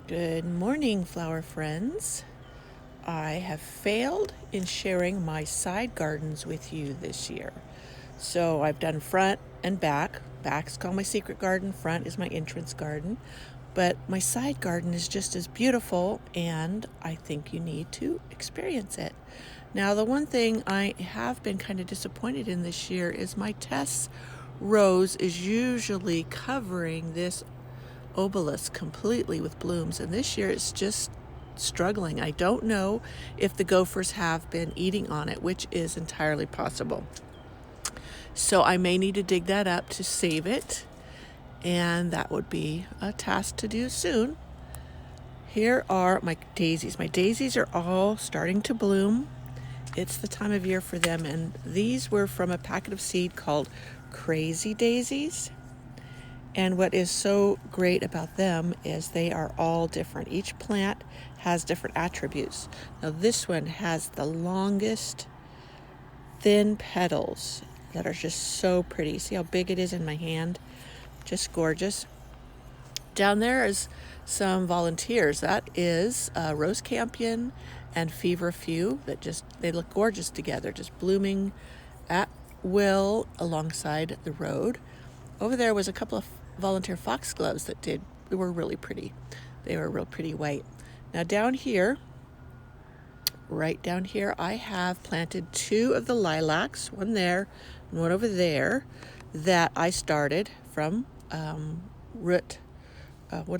Good morning, flower friends. I have failed in sharing my side gardens with you this year. So I've done front and back. Back's called my secret garden, front is my entrance garden. But my side garden is just as beautiful, and I think you need to experience it. Now, the one thing I have been kind of disappointed in this year is my Tess rose is usually covering this obelisk completely with blooms, and this year it's just struggling. I don't know if the gophers have been eating on it, which is entirely possible. So I may need to dig that up to save it, and that would be a task to do soon. Here are my daisies. My daisies are all starting to bloom. It's the time of year for them, and these were from a packet of seed called Crazy Daisies. And what is so great about them is they are all different. Each plant has different attributes. Now this one has the longest thin petals that are just so pretty. See how big it is in my hand? Just gorgeous. Down there is some volunteers. That is rose campion and feverfew they look gorgeous together, just blooming at will alongside the road. Over there was a couple of volunteer foxgloves they were really pretty. They were real pretty white. Now down here, right down here, I have planted two of the lilacs, one there and one over there, that I started from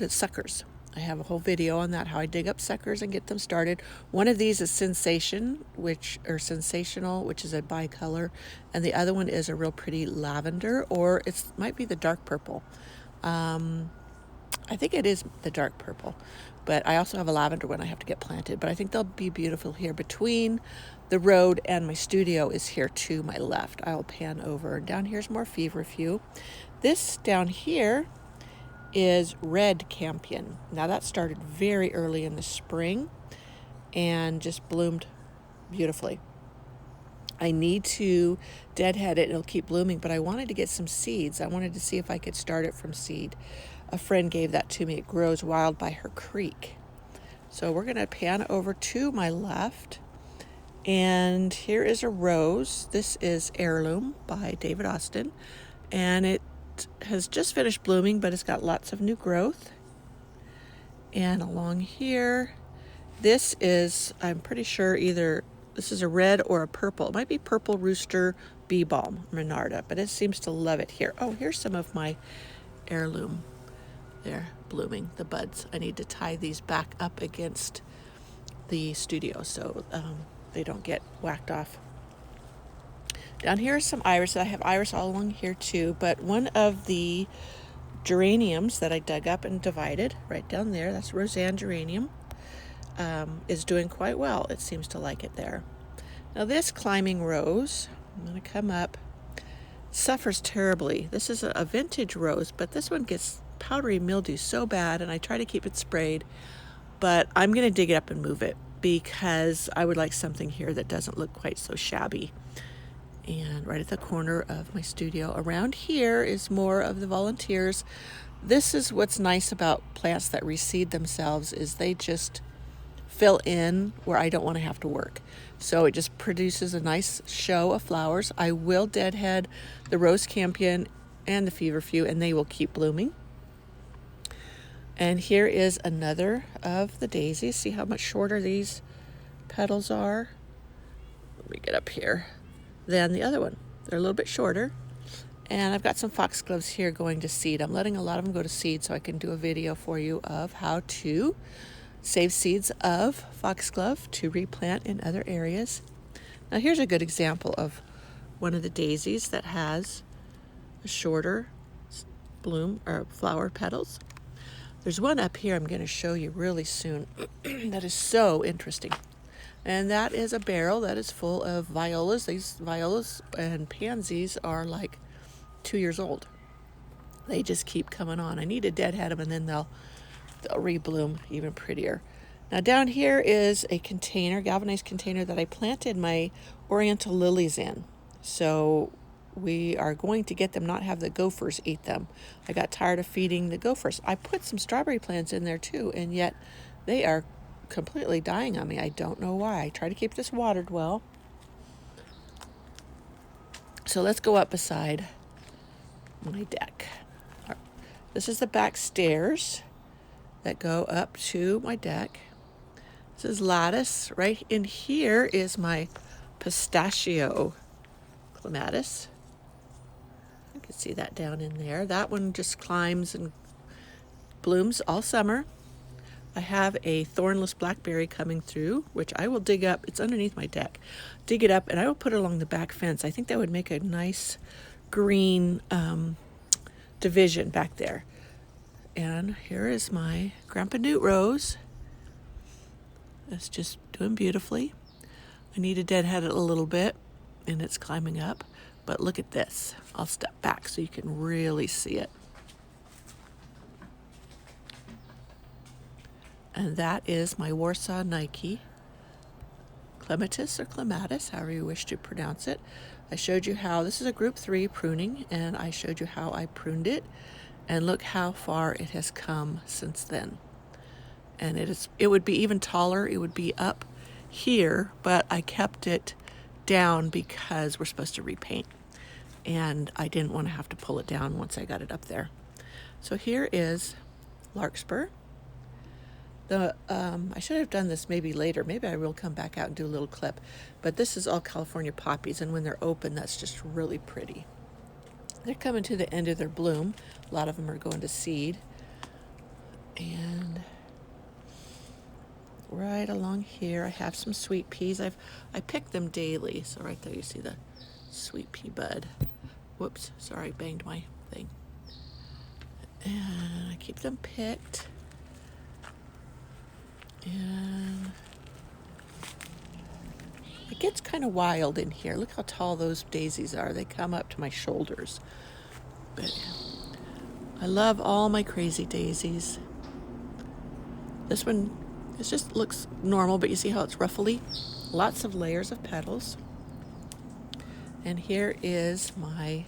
suckers. I have a whole video on that, how I dig up suckers and get them started. One of these is Sensational, which is a bicolor, and the other one is a real pretty lavender, or it might be the dark purple. I think it is the dark purple, but I also have a lavender one I have to get planted, but I think they'll be beautiful here between the road and my studio is here to my left. I'll pan over. Down here's more feverfew. This down here is red campion. Now that started very early in the spring and just bloomed beautifully. I need to deadhead it. It'll keep blooming, but I wanted to get some seeds. I wanted to see if I could start it from seed. A friend gave that to me. It grows wild by her creek. So we're going to pan over to my left. And here is a rose. This is Heirloom by David Austin. And it has just finished blooming, but it's got lots of new growth. And along here, this is, I'm pretty sure this is a red or a purple. It might be purple rooster bee balm, Renarda, but it seems to love it here. Oh, here's some of my heirloom. They're blooming, the buds. I need to tie these back up against the studio so they don't get whacked off. Down here is some iris. I have iris all along here too, but one of the geraniums that I dug up and divided right down there, that's Roseanne geranium, is doing quite well. It seems to like it there. Now this climbing rose, I'm going to come up, suffers terribly. This is a vintage rose, but this one gets powdery mildew so bad, and I try to keep it sprayed, but I'm going to dig it up and move it because I would like something here that doesn't look quite so shabby. And right at the corner of my studio around here is more of the volunteers. This is what's nice about plants that reseed themselves, is they just fill in where I don't want to have to work. So it just produces a nice show of flowers. I will deadhead the rose campion and the feverfew, and they will keep blooming. And here is another of the daisies. See how much shorter these petals are? Let me get up here. Than the other one. They're a little bit shorter. And I've got some foxgloves here going to seed. I'm letting a lot of them go to seed so I can do a video for you of how to save seeds of foxglove to replant in other areas. Now here's a good example of one of the daisies that has a shorter bloom or flower petals. There's one up here I'm going to show you really soon that is so interesting. And that is a barrel that is full of violas. These violas and pansies are like 2 years old. They just keep coming on. I need to deadhead them, and then they'll rebloom even prettier. Now down here is a container, galvanized container, that I planted my oriental lilies in. So we are going to get them, not have the gophers eat them. I got tired of feeding the gophers. I put some strawberry plants in there too, and yet they are completely dying on me. I don't know why. I try to keep this watered well. So let's go up beside my deck. This is the back stairs that go up to my deck. This is lattice. Right in here is my pistachio clematis. You can see that down in there. That one just climbs and blooms all summer. I have a thornless blackberry coming through, which I will dig up. It's underneath my deck. Dig it up, and I will put it along the back fence. I think that would make a nice green division back there. And here is my Grandpa Newt rose. It's just doing beautifully. I need to deadhead it a little bit, and it's climbing up. But look at this. I'll step back so you can really see it. And that is my Warsaw Nike clematis or clematis, however you wish to pronounce it. I showed you how, this is a group 3 pruning, and I showed you how I pruned it. And look how far it has come since then. And it would be even taller. It would be up here, but I kept it down because we're supposed to repaint. And I didn't want to have to pull it down once I got it up there. So here is larkspur. I should have done this maybe later. Maybe I will come back out and do a little clip. But this is all California poppies, and when they're open, that's just really pretty. They're coming to the end of their bloom. A lot of them are going to seed. And right along here, I have some sweet peas. I pick them daily. So right there, you see the sweet pea bud. Whoops, sorry, banged my thing. And I keep them picked. And it gets kind of wild in here. Look how tall those daisies are. They come up to my shoulders. But I love all my crazy daisies. This one, it just looks normal, but you see how it's ruffly? Lots of layers of petals. And here is my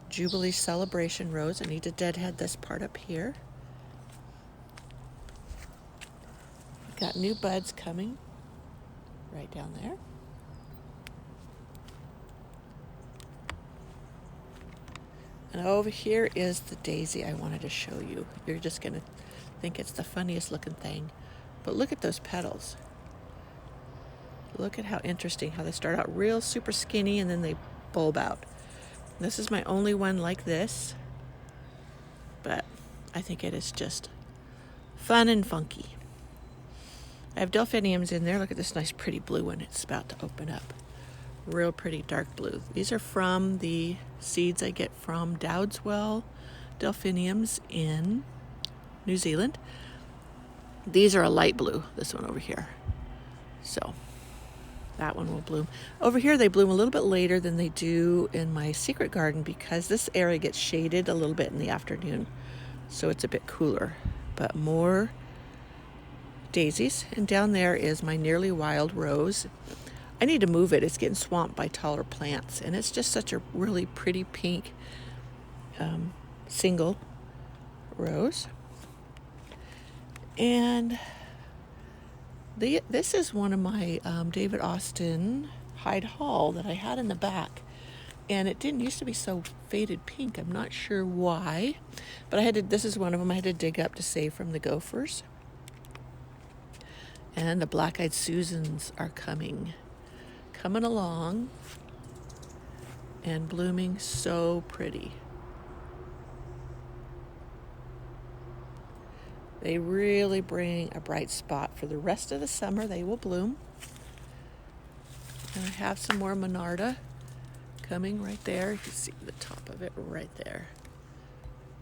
Jubilee Celebration Rose. I need to deadhead this part up here. Got new buds coming right down there. And over here is the daisy I wanted to show you. You're just going to think it's the funniest looking thing. But look at those petals. Look at how interesting how they start out real super skinny and then they bulb out. This is my only one like this. But I think it is just fun and funky. I have Delphiniums in there. Look at this nice pretty blue one. It's about to open up. Real pretty dark blue. These are from the seeds I get from Dowdswell Delphiniums in New Zealand. These are a light blue, this one over here. So that one will bloom. Over here they bloom a little bit later than they do in my secret garden because this area gets shaded a little bit in the afternoon. So it's a bit cooler. But more daisies, and down there is my nearly wild rose. I need to move it. It's getting swamped by taller plants, and it's just such a really pretty pink single rose. And this is one of my David Austin Hyde Hall that I had in the back, and it didn't used to be so faded pink. I'm not sure why, but this is one of them I had to dig up to save from the gophers. And the black-eyed Susans are coming along and blooming so pretty. They really bring a bright spot for the rest of the summer. They will bloom. And I have some more Monarda coming right there. You can see the top of it right there.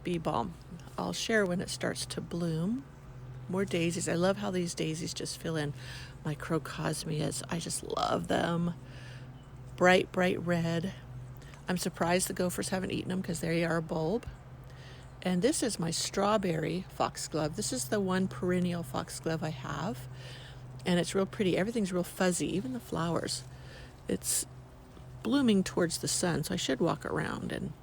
Bee balm. I'll share when it starts to bloom. More daisies. I love how these daisies just fill in my crocosmias. I just love them. Bright, bright red. I'm surprised the gophers haven't eaten them because they are a bulb. And this is my strawberry foxglove. This is the one perennial foxglove I have. And it's real pretty. Everything's real fuzzy, even the flowers. It's blooming towards the sun, so I should walk around and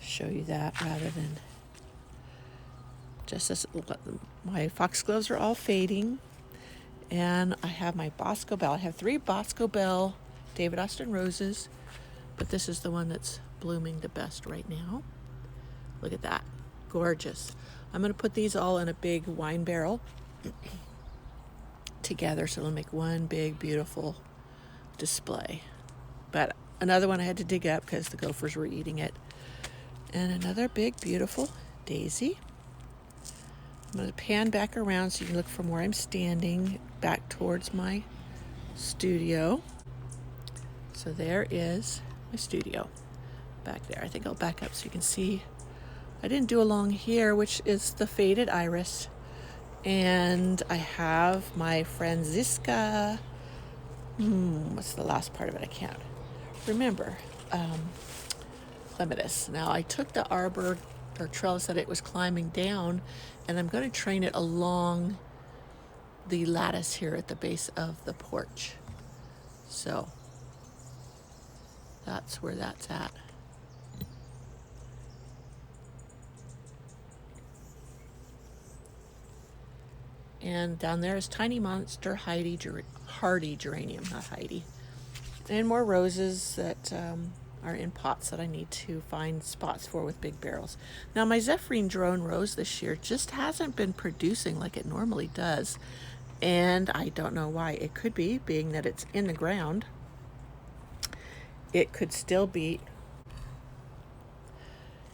show you that rather than just this. My foxgloves are all fading, and I have my Bosco Bell. I have 3 Bosco Bell David Austin roses, but this is the one that's blooming the best right now. Look at that, gorgeous. I'm going to put these all in a big wine barrel together, so it'll make one big beautiful display. But another one I had to dig up because the gophers were eating it. And another big beautiful daisy. I'm going to pan back around so you can look from where I'm standing back towards my studio. So there is my studio back there. I think I'll back up so you can see. I didn't do along here, which is the faded iris. And I have my Franziska. What's the last part of it? I can't remember. Clematis. Now I took the arbor or trellis that it was climbing down, and I'm going to train it along the lattice here at the base of the porch. So that's where that's at. And down there is Tiny Monster hardy geranium, not Heidi. And more roses that are in pots that I need to find spots for with big barrels. Now my Zephyrin drone rose this year just hasn't been producing like it normally does. And I don't know why. It could be, being that it's in the ground, it could still be,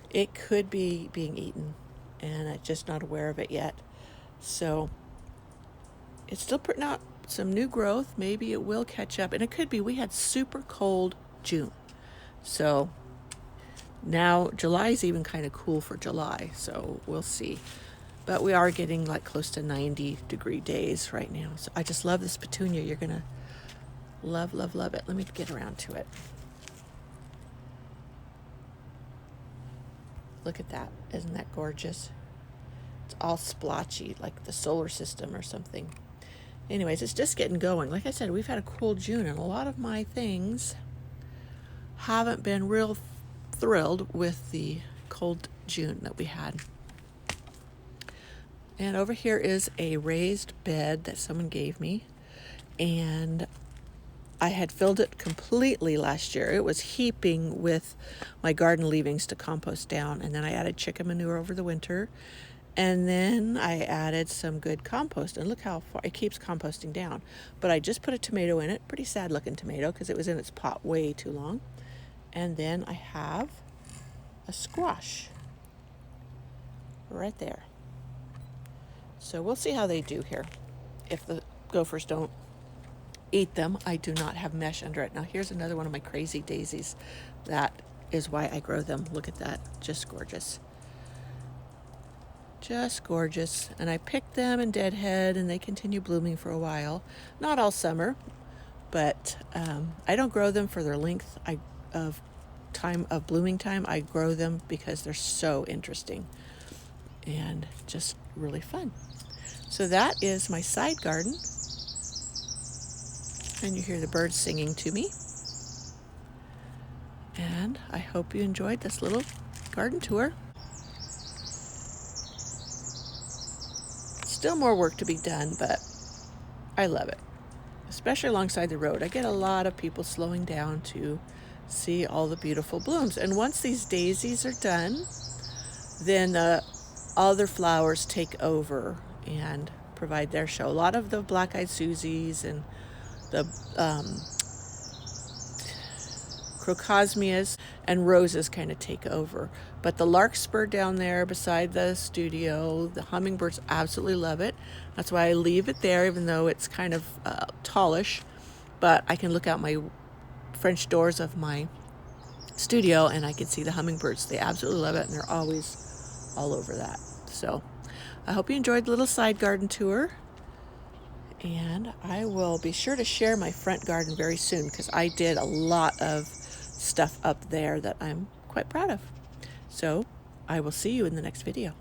it could be being eaten, and I'm just not aware of it yet. So it's still putting out some new growth. Maybe it will catch up, and it could be. We had super cold June, so now July is even kind of cool for July, so we'll see. But we are getting like close to 90-degree days right now. So I just love this petunia. You're gonna love, love, love it. Let me get around to it. Look at that. Isn't that gorgeous? It's all splotchy, like the solar system or something. Anyways, it's just getting going. Like I said, we've had a cool June, and a lot of my things haven't been real thrilled with the cold June that we had. And over here is a raised bed that someone gave me, and I had filled it completely last year. It was heaping with my garden leavings to compost down, and then I added chicken manure over the winter. And then I added some good compost, and look how far it keeps composting down. But I just put a tomato in it, pretty sad looking tomato because it was in its pot way too long. And then I have a squash right there. So we'll see how they do here. If the gophers don't eat them, I do not have mesh under it. Now here's another one of my crazy daisies. That is why I grow them. Look at that, just gorgeous. Just gorgeous. And I picked them in deadhead, and they continue blooming for a while. Not all summer, but I don't grow them for their length of time of blooming time. I grow them because they're so interesting and just really fun. So that is my side garden. And you hear the birds singing to me. And I hope you enjoyed this little garden tour. Still more work to be done, but I love it, especially alongside the road. I get a lot of people slowing down to see all the beautiful blooms. And once these daisies are done, then other flowers take over and provide their show. A lot of the black-eyed Susies and the crocosmias and roses kind of take over. But the larkspur down there beside the studio, the hummingbirds absolutely love it. That's why I leave it there, even though it's kind of tallish. But I can look out my French doors of my studio and I can see the hummingbirds. They absolutely love it, and they're always all over that. So I hope you enjoyed the little side garden tour. And I will be sure to share my front garden very soon, because I did a lot of stuff up there that I'm quite proud of. So I will see you in the next video.